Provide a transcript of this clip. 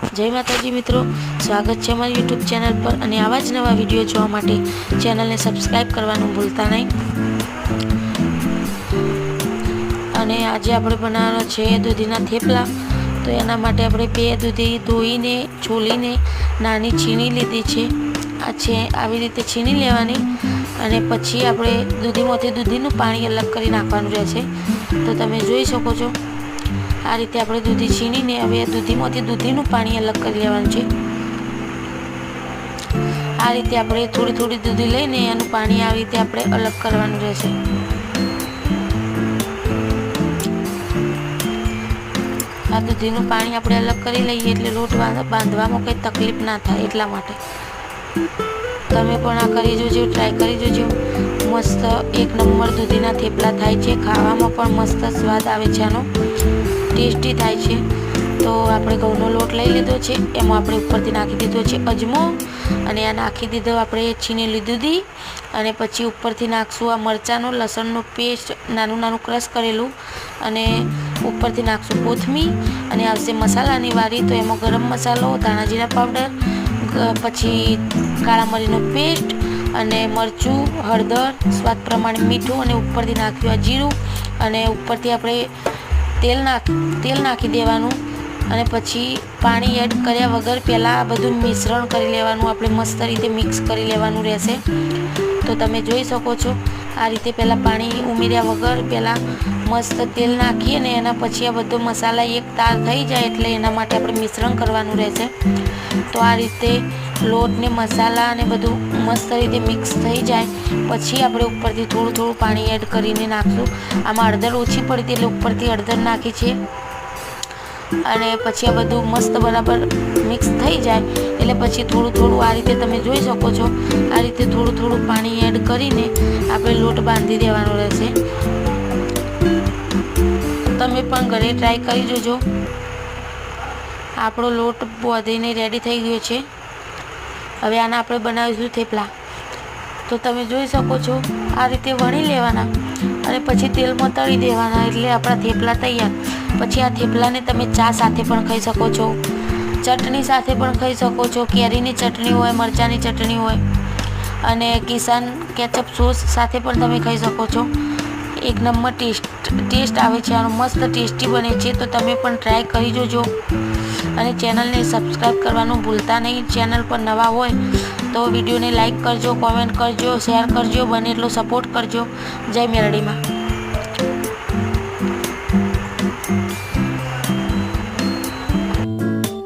जय माताजी मित्रों, स्वागत है हमारी यूट्यूब चैनल पर और आवा ज नवा विडियो जोवा माटे चैनल ने सब्सक्राइब करवानुं भूलता नहीं। अने आज आपणे बनाववाना छे दूधीना थेपला। तो एना माटे आपणे 2 दूधी धोईने छोलीने नानी छीणी लीधी छे। आ छे आवी रीते छीणी लेवानी अने पछी आपणे दूधीमांथी दूधीनुं पाणी अलग करी नाखवानुं रहेशे। तो तमे जोई शको छो आ रीते आपणे दूधी छीणीने हवे दूधीमांथी दूधीनुं पाणी अलग करी लेवानुं छे। आ रीते आपणे थोड़ी थोड़ी दूधी लईने एनुं पाणी आ रीते आपणे अलग करवानुं रहेशे। आ दूधीनुं पाणी आपणे अलग करी लईए एटले लोट बांधवामां कोई तकलीफ ना थाय એટલા માટે તમે પણ આ કરી જોજો, ટ્રાય કરી જોજો। મસ્ત એક નંબર દૂધીના થેપલા થાય છે, ખાવામાં પણ મસ્ત સ્વાદ આવે છે, આનો ટેસ્ટી થાય છે। તો આપણે ઘઉંનો લોટ લઈ લીધો છે, એમાં આપણે ઉપરથી નાખી દીધો છે અજમો અને આ નાખી દીધો આપણે છીનેલી દૂધી અને પછી ઉપરથી નાખશું આ મરચાંનો લસણનો પેસ્ટ નાનું નાનું ક્રશ કરેલું અને ઉપરથી નાખશું કોથમીર અને આવશે મસાલાની વારી। તો એમાં ગરમ મસાલો, ધાણા જીરા પાવડર, પછી કાળા મરીનો પેસ્ટ અને મરચું, હળદર, સ્વાદ પ્રમાણે મીઠું અને ઉપરથી નાખ્યું આ જીરું અને ઉપરથી આપણે તેલ નાખી દેવાનું અને પછી પાણી એડ કર્યા વગર પહેલાં આ બધું મિશ્રણ કરી લેવાનું। આપણે મસ્ત રીતે મિક્સ કરી લેવાનું રહેશે। તો તમે જોઈ શકો છો આ રીતે પહેલાં પાણી ઉમેર્યા વગર પહેલાં મસ્ત તેલ નાખી અને એના પછી આ બધો મસાલા એક તાર થઈ જાય એટલે એના માટે આપણે મિશ્રણ કરવાનું રહેશે। તો આ રીતે લોટ ને મસાલા અને બધું મસ્ત રીતે મિક્સ થઈ જાય પછી આપણે ઉપરથી થોડું થોડું પાણી એડ કરીને નાખશું। આમાં હળદર ઓછી પડી એટલે ઉપરથી હળદર નાખી છે અને પછી આ બધું મસ્ત બરાબર મિક્સ થઈ જાય એટલે પછી થોડું થોડું આ રીતે તમે જોઈ શકો છો આ રીતે થોડું થોડું પાણી એડ કરીને આપણે લોટ બાંધી દેવાનો રહેશે। તમે પણ ઘરે ટ્રાય કરી જોજો। આપણો લોટ બાંધીને રેડી થઈ ગયો છે। હવે આના આપણે બનાવીશું થેપલા। તો તમે જોઈ શકો છો આ રીતે વણી લેવાના અને પછી તેલમાં તળી દેવાના એટલે આપણા થેપલા તૈયાર। પછી આ થેપલાને તમે ચા સાથે પણ ખાઈ શકો છો, ચટણી સાથે પણ ખાઈ શકો છો। કેરીની ચટણી હોય, મરચાંની ચટણી હોય અને કિસાન કેચઅપ સોસ સાથે પણ તમે ખાઈ શકો છો। એક નંબર ટેસ્ટ આવે છે, આનો મસ્ત ટેસ્ટી બને છે। તો તમે પણ ટ્રાય કરી જોજો અને ચેનલને સબસ્ક્રાઈબ કરવાનું ભૂલતા નહીં। ચેનલ પર નવા હોય તો વિડીયોને લાઈક કરજો, કોમેન્ટ કરજો, શેર કરજો, બને એટલો સપોર્ટ કરજો। જય મેરડીમાં।